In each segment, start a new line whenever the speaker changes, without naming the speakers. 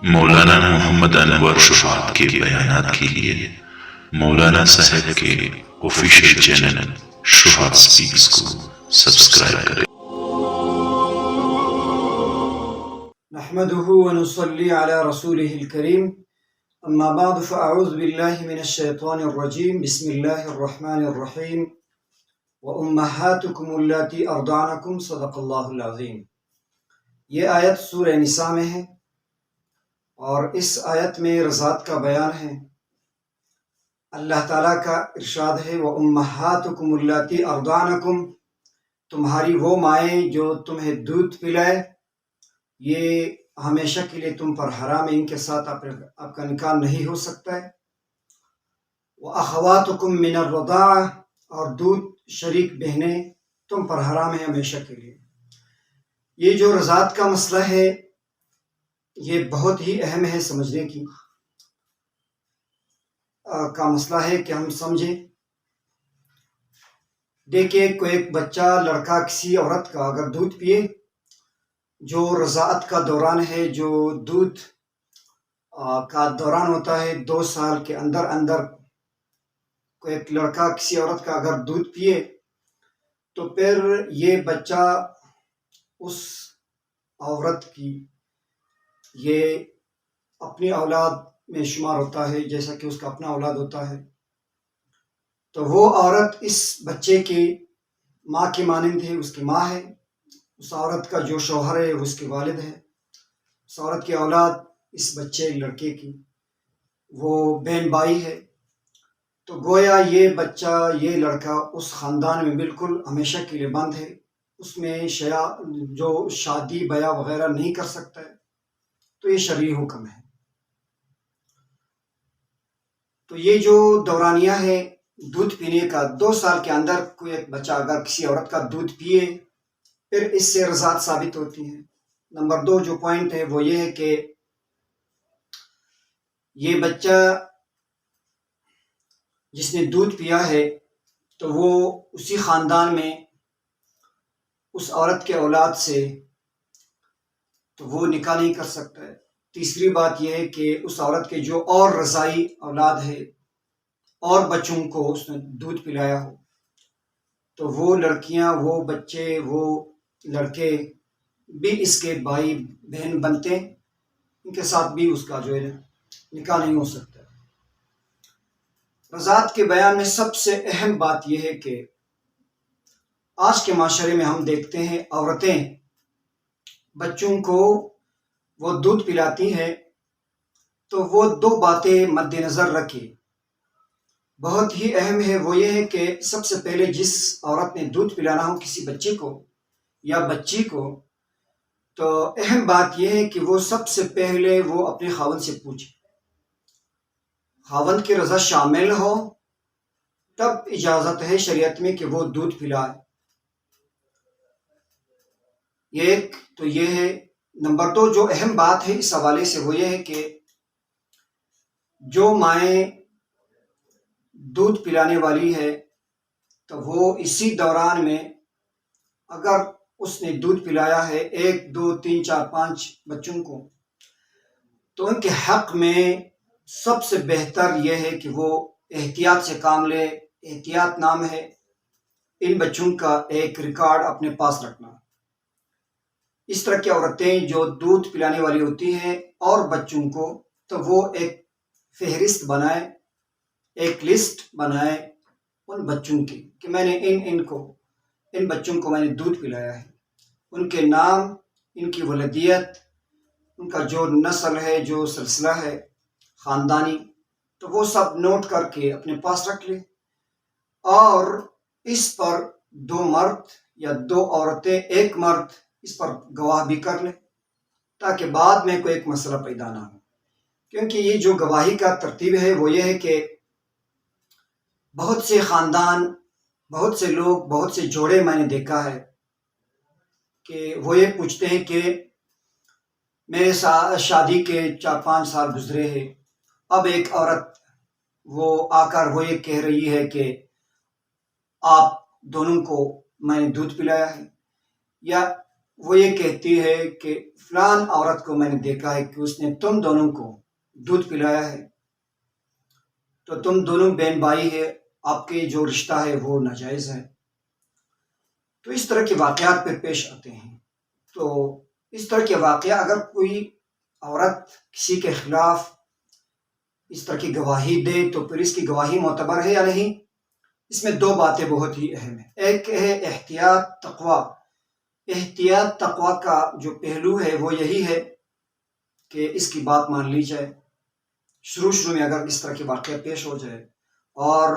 مولانا محمد انور شفاعت کے بیانات کے لیے مولانا صاحب کے آفیشیل چینل شفاعت سپیکس کو سبسکرائب کریں۔
نحمده ونصلي على رسوله الكريم اما بعد فاعوذ بالله من الشيطان الرجيم بسم الله الرحمن الرحيم وامهاتكم اللاتي ارضعنكم صدق الله العظيم۔ یہ آیت سورہ نساء میں ہے اور اس آیت میں رضاعت کا بیان ہے۔ اللہ تعالیٰ کا ارشاد ہے وَأُمَّهَاتُكُمُ اللَّاتِي أَرْضَعْنَكُمْ، تمہاری وہ مائیں جو تمہیں دودھ پلائے، یہ ہمیشہ کے لیے تم پر حرام ہے، ان کے ساتھ آپ کا نکاح نہیں ہو سکتا ہے۔ وَأَخَوَاتُكُمْ مِنَ الرَّضَاعَةِ، اور دودھ شریک بہنیں تم پر حرام ہے ہمیشہ کے لیے۔ یہ جو رضاعت کا مسئلہ ہے یہ بہت ہی اہم ہے، سمجھنے کی کا مسئلہ ہے کہ ہم سمجھیں۔ دیکھیں کوئی ایک بچہ لڑکا کسی عورت کا اگر دودھ پیے، جو رضاعت کا دوران ہے، جو دودھ کا دوران ہوتا ہے 2 سال کے اندر کوئی ایک لڑکا کسی عورت کا اگر دودھ پیے تو پھر یہ بچہ اس عورت کی یہ اپنی اولاد میں شمار ہوتا ہے، جیسا کہ اس کا اپنا اولاد ہوتا ہے۔ تو وہ عورت اس بچے کی ماں کی مانند ہے، اس کی ماں ہے۔ اس عورت کا جو شوہر ہے وہ اس کے والد ہے۔ اس عورت کی اولاد اس بچے لڑکے کی وہ بہن بھائی ہے۔ تو گویا یہ بچہ، یہ لڑکا اس خاندان میں بالکل ہمیشہ کے لیے بند ہے، اس میں جو شادی بیاہ وغیرہ نہیں کر سکتا ہے۔ تو یہ شرعی حکم ہے۔ تو یہ جو دورانیہ ہے دودھ پینے کا، 2 سال کے اندر کوئی ایک بچہ اگر کسی عورت کا دودھ پیے پھر اس سے رضاعت ثابت ہوتی ہے۔ نمبر 2 جو پوائنٹ ہے وہ یہ ہے کہ یہ بچہ جس نے دودھ پیا ہے تو وہ اسی خاندان میں اس عورت کے اولاد سے تو وہ نکاح نہیں کر سکتا ہے۔ تیسری بات یہ ہے کہ اس عورت کے جو اور رضاعی اولاد ہے اور بچوں کو اس نے دودھ پلایا ہو تو وہ لڑکیاں، وہ بچے، وہ لڑکے بھی اس کے بھائی بہن بنتے ہیں، ان کے ساتھ بھی اس کا جو ہے نکاح نہیں ہو سکتا۔ رضاعت کے بیان میں سب سے اہم بات یہ ہے کہ آج کے معاشرے میں ہم دیکھتے ہیں عورتیں بچوں کو وہ دودھ پلاتی ہیں تو وہ 2 باتیں مد نظر رکھیں، بہت ہی اہم ہے۔ وہ یہ ہے کہ سب سے پہلے جس عورت نے دودھ پلانا ہو کسی بچے کو یا بچی کو، تو اہم بات یہ ہے کہ وہ سب سے پہلے وہ اپنے خاوند سے پوچھے، خاوند کی رضا شامل ہو تب اجازت ہے شریعت میں کہ وہ دودھ پلائے۔ ایک تو یہ ہے۔ نمبر 2 جو اہم بات ہے اس حوالے سے وہ یہ ہے کہ جو مائیں دودھ پلانے والی ہے تو وہ اسی دوران میں اگر اس نے دودھ پلایا ہے 1 2 3 4 5 بچوں کو، تو ان کے حق میں سب سے بہتر یہ ہے کہ وہ احتیاط سے کام لے۔ احتیاط نام ہے ان بچوں کا ایک ریکارڈ اپنے پاس رکھنا۔ اس طرح کی عورتیں جو دودھ پلانے والی ہوتی ہیں اور بچوں کو، تو وہ ایک فہرست بنائے، ایک لسٹ بنائے ان بچوں کی کہ میں نے ان بچوں کو میں نے دودھ پلایا ہے، ان کے نام، ان کی ولادیت، ان کا جو نسل ہے، جو سلسلہ ہے خاندانی، تو وہ سب نوٹ کر کے اپنے پاس رکھ لے، اور اس پر 2 مرد یا 2 عورتیں، 1 مرد اس پر گواہ بھی کر لے تاکہ بعد میں کوئی ایک مسئلہ پیدا نہ ہو۔ کیونکہ یہ جو گواہی کا ترتیب ہے وہ یہ ہے کہ بہت سے خاندان، بہت سے لوگ، بہت سے جوڑے میں نے دیکھا ہے کہ وہ یہ پوچھتے ہیں کہ میرے شادی کے 4-5 سال گزرے ہیں، اب ایک عورت وہ آ کر وہ یہ کہہ رہی ہے کہ آپ دونوں کو میں نے دودھ پلایا ہے، یا وہ یہ کہتی ہے کہ فلان عورت کو میں نے دیکھا ہے کہ اس نے تم دونوں کو دودھ پلایا ہے، تو تم دونوں بہن بھائی ہے، آپ کے جو رشتہ ہے وہ ناجائز ہے۔ تو اس طرح کے واقعات پھر پیش آتے ہیں۔ تو اس طرح کے واقعہ اگر کوئی عورت کسی کے خلاف اس طرح کی گواہی دے تو پھر اس کی گواہی معتبر ہے یا نہیں؟ اس میں دو باتیں بہت ہی اہم ہیں۔ ایک ہے احتیاط تقوی۔ احتیاط تقوی کا جو پہلو ہے وہ یہی ہے کہ اس کی بات مان لی جائے شروع میں اگر اس طرح کے واقعہ پیش ہو جائے اور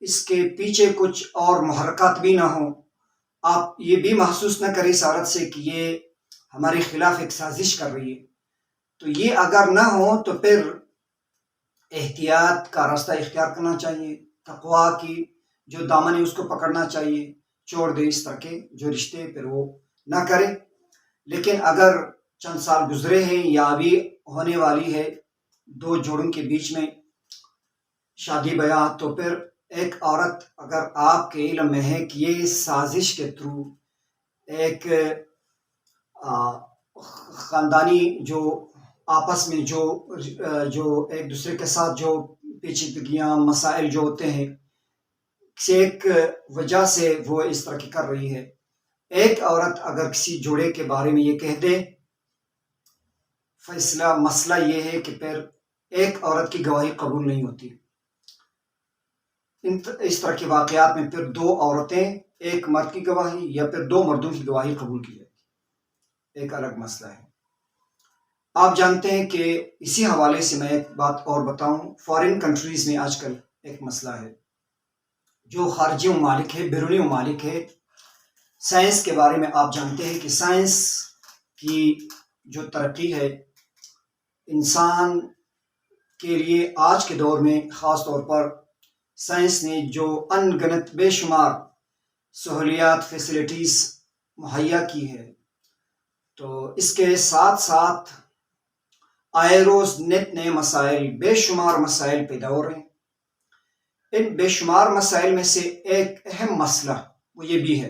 اس کے پیچھے کچھ اور محرکات بھی نہ ہوں، آپ یہ بھی محسوس نہ کریں اس عورت سے کہ یہ ہمارے خلاف ایک سازش کر رہی ہے، تو یہ اگر نہ ہو تو پھر احتیاط کا راستہ اختیار کرنا چاہیے، تقوی کی جو دامن ہے اس کو پکڑنا چاہیے، چھوڑ دے اس طرح کے جو رشتے پھر وہ نہ کرے۔ لیکن اگر چند سال گزرے ہیں یا ابھی ہونے والی ہے دو جوڑوں کے بیچ میں شادی بیاہ، تو پھر ایک عورت اگر آپ کے علم میں ہے کہ یہ سازش کے تھرو ایک خاندانی جو آپس میں جو ایک دوسرے کے ساتھ جو پیچیدگیاں مسائل جو ہوتے ہیں کسی ایک وجہ سے وہ اس طرح کی کر رہی ہے، ایک عورت اگر کسی جوڑے کے بارے میں یہ کہہ دے، فیصلہ مسئلہ یہ ہے کہ پھر ایک عورت کی گواہی قبول نہیں ہوتی۔ اس طرح کے واقعات میں پھر دو عورتیں ایک مرد کی گواہی یا پھر دو مردوں کی گواہی قبول کی جائے گی، ایک الگ مسئلہ ہے۔ آپ جانتے ہیں کہ اسی حوالے سے میں ایک بات اور بتاؤں، فارن کنٹریز میں آج کل ایک مسئلہ ہے جو خارجی ممالک ہے، بیرونی ممالک ہے۔ سائنس کے بارے میں آپ جانتے ہیں کہ سائنس کی جو ترقی ہے انسان کے لیے آج کے دور میں خاص طور پر سائنس نے جو ان گنت بے شمار سہولیات فیسلٹیز مہیا کی ہے، تو اس کے ساتھ ساتھ آئے روز نت نئے مسائل، بے شمار مسائل پیدا ہو رہے ہیں۔ ان بے شمار مسائل میں سے ایک اہم مسئلہ وہ یہ بھی ہے،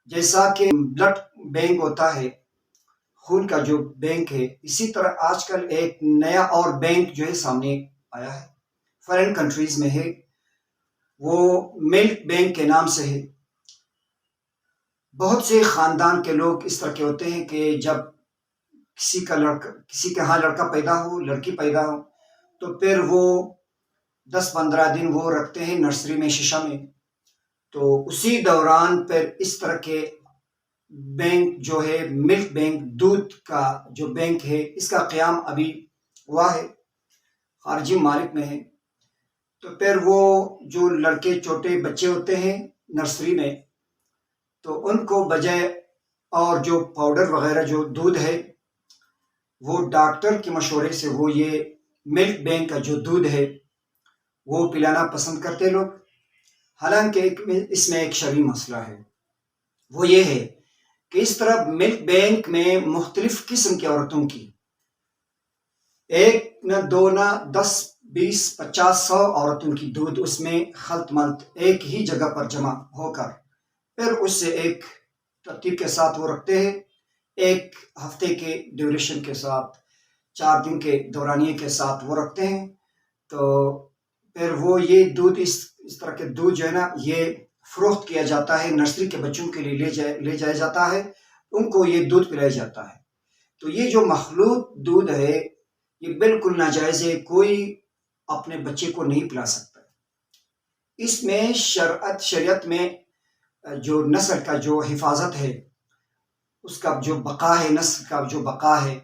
جیسا کہ بلڈ بینک ہوتا ہے، خون کا جو بینک ہے، اسی طرح آج کل ایک نیا اور بینک جو ہے سامنے آیا ہے، فارن کنٹریز میں ہے، وہ ملک بینک کے نام سے ہے۔ بہت سے خاندان کے لوگ اس طرح کے ہوتے ہیں کہ جب کسی کے ہاں لڑکا پیدا ہو، لڑکی پیدا ہو، تو پھر وہ 10-15 دن وہ رکھتے ہیں نرسری میں، شیشہ میں، تو اسی دوران پھر اس طرح کے بینک جو ہے ملک بینک، دودھ کا جو بینک ہے، اس کا قیام ابھی ہوا ہے، خارجی ممالک میں ہے۔ تو پھر وہ جو لڑکے چھوٹے بچے ہوتے ہیں نرسری میں، تو ان کو بجائے اور جو پاؤڈر وغیرہ جو دودھ ہے وہ ڈاکٹر کے مشورے سے وہ یہ ملک بینک کا جو دودھ ہے وہ پلانا پسند کرتے لوگ۔ حالانکہ اس میں ایک شرعی مسئلہ ہے، وہ یہ ہے کہ اس طرح ملک بینک میں مختلف قسم کی عورتوں کی، ایک نہ دو نہ 10 20 50 100 عورتوں کی دودھ اس میں خلط ملط ایک ہی جگہ پر جمع ہو کر پھر اس سے ایک ترتیب کے ساتھ وہ رکھتے ہیں، ایک ہفتے کے ڈیوریشن کے ساتھ، 4 دن کے دورانیے کے ساتھ وہ رکھتے ہیں۔ تو پھر وہ یہ دودھ اس طرح کے دودھ جو ہے نا یہ فروخت کیا جاتا ہے، نرسری کے بچوں کے لیے لے جایا جاتا ہے، ان کو یہ دودھ پلایا جاتا ہے۔ تو یہ جو مخلوط دودھ ہے یہ بالکل ناجائز ہے، کوئی اپنے بچے کو نہیں پلا سکتا۔ اس میں شریعت میں جو نسل کا جو حفاظت ہے، اس کا جو بقا ہے، نسل کا جو بقا ہے،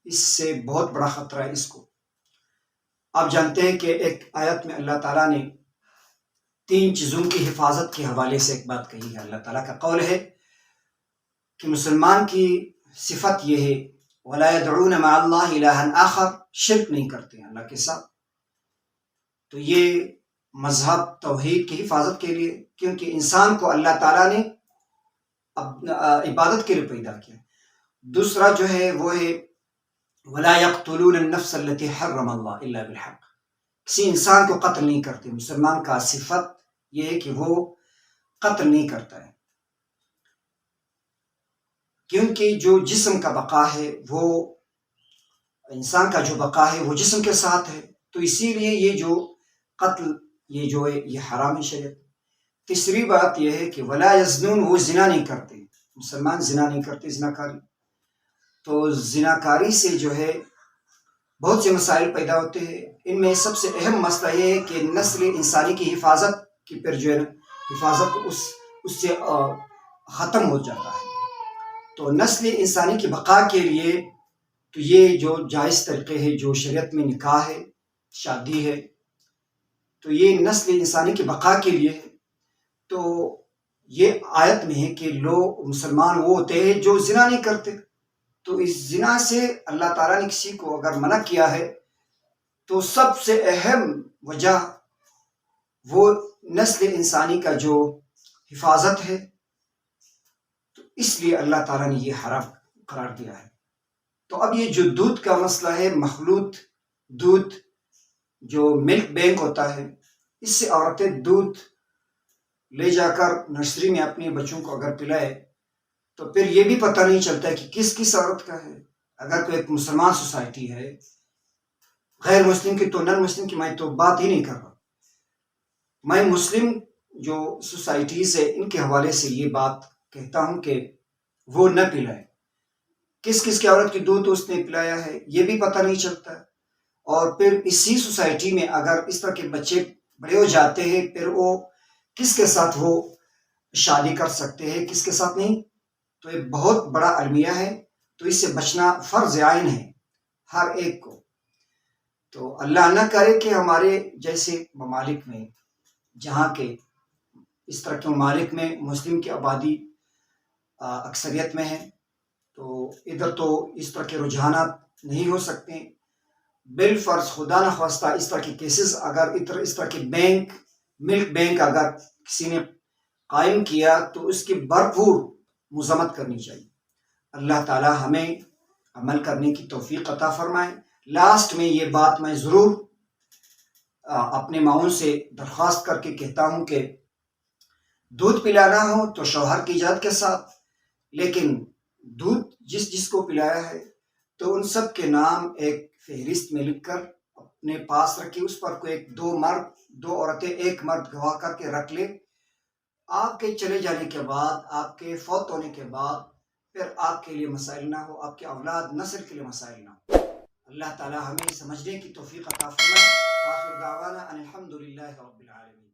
اس سے بہت بڑا خطرہ ہے اس کو۔ آپ جانتے ہیں کہ ایک آیت میں اللہ تعالیٰ نے 3 چیزوں کی حفاظت کے حوالے سے ایک بات کہی ہے۔ اللہ تعالیٰ کا قول ہے کہ مسلمان کی صفت یہ ہے وَلَا يَدْعُونَ مَعَ اللَّهِ إِلَٰهًا آخر، شرک نہیں کرتے ہیں اللہ کے ساتھ۔ تو یہ مذہب توحید کی حفاظت کے لیے، کیونکہ انسان کو اللہ تعالیٰ نے عبادت کے لیے پیدا کیا۔ دوسرا جو ہے وہ ہے وَلَا يَقْتُلُونَ النَّفْسَ الَّتِي حَرَّمَ اللَّهُ إِلَّا بِالْحَقِّ، کسی انسان کو قتل نہیں کرتے۔ مسلمان کا صفت یہ ہے کہ وہ قتل نہیں کرتا ہے۔ کیونکہ جو جسم کا بقا ہے وہ انسان کا جو بقا ہے وہ جسم کے ساتھ ہے، تو اسی لیے یہ جو قتل یہ جو ہے یہ حرام ہے شریعت۔ تیسری بات یہ ہے کہ ولا یزنون، وہ زنا نہیں کرتے، مسلمان زنا نہیں کرتے، زناکاری۔ تو زناکاری سے جو ہے بہت سے مسائل پیدا ہوتے ہیں، ان میں سب سے اہم مسئلہ یہ ہے کہ نسل انسانی کی حفاظت کی پھر جو ہے حفاظت اس سے ختم ہو جاتا ہے۔ تو نسل انسانی کی بقا کے لیے تو یہ جو جائز طریقے ہے، جو شریعت میں نکاح ہے، شادی ہے، تو یہ نسل انسانی کی بقا کے لیے ہے۔ تو یہ آیت میں ہے کہ لوگ مسلمان وہ ہوتے ہیں جو زنا نہیں کرتے، تو اس زنا سے اللہ تعالیٰ نے کسی کو اگر منع کیا ہے تو سب سے اہم وجہ وہ نسل انسانی کا جو حفاظت ہے، تو اس لیے اللہ تعالیٰ نے یہ حرام قرار دیا ہے۔ تو اب یہ جو دودھ کا مسئلہ ہے، مخلوط دودھ جو ملک بینک ہوتا ہے، اس سے عورتیں دودھ لے جا کر نرسری میں اپنے بچوں کو اگر پلائے تو پھر یہ بھی پتہ نہیں چلتا کہ کس عورت کا ہے۔ اگر کوئی ایک مسلمان سوسائٹی ہے، غیر مسلم کی تو نن مسلم کی میں تو بات ہی نہیں کر رہا، میں مسلم جو سوسائٹیز ہے ان کے حوالے سے یہ بات کہتا ہوں کہ وہ نہ پلائے۔ کس کی عورت کی دودھ اس نے پلایا ہے یہ بھی پتہ نہیں چلتا، اور پھر اسی سوسائٹی میں اگر اس طرح کے بچے بڑے ہو جاتے ہیں، پھر وہ کس کے ساتھ وہ شادی کر سکتے ہیں، کس کے ساتھ نہیں، تو یہ بہت بڑا المیہ ہے، تو اس سے بچنا فرض عین ہے ہر ایک کو۔ تو اللہ نہ کرے کہ ہمارے جیسے ممالک میں، جہاں کے اس طرح کے ممالک میں مسلم کی آبادی اکثریت میں ہے، تو ادھر تو اس طرح کے رجحانات نہیں ہو سکتے۔ بالفرض خدا نخواستہ اس طرح کے کیسز اگر اس طرح کے بینک، ملک بینک اگر کسی نے قائم کیا تو اس کی بھرپور مذمت کرنی چاہیے۔ اللہ تعالی ہمیں عمل کرنے کی توفیق عطا فرمائے۔ لاسٹ میں یہ بات میں ضرور اپنے ماؤں سے درخواست کر کے کہتا ہوں کہ دودھ پلانا ہو تو شوہر کی اجازت کے ساتھ، لیکن دودھ جس کو پلایا ہے تو ان سب کے نام ایک فہرست میں لکھ کر اپنے پاس رکھے، اس پر کوئی دو عورتیں ایک مرد گواہ کر کے رکھ لے۔ آپ کے چلے جانے کے بعد، آپ کے فوت ہونے کے بعد پھر آپ کے لیے مسائل نہ ہو، آپ کے اولاد نسل کے لیے مسائل نہ ہو۔ اللہ تعالی ہمیں سمجھنے کی توفیق عطا فرمائے۔ آخر دعوانا ان الحمد للہ رب العالمین۔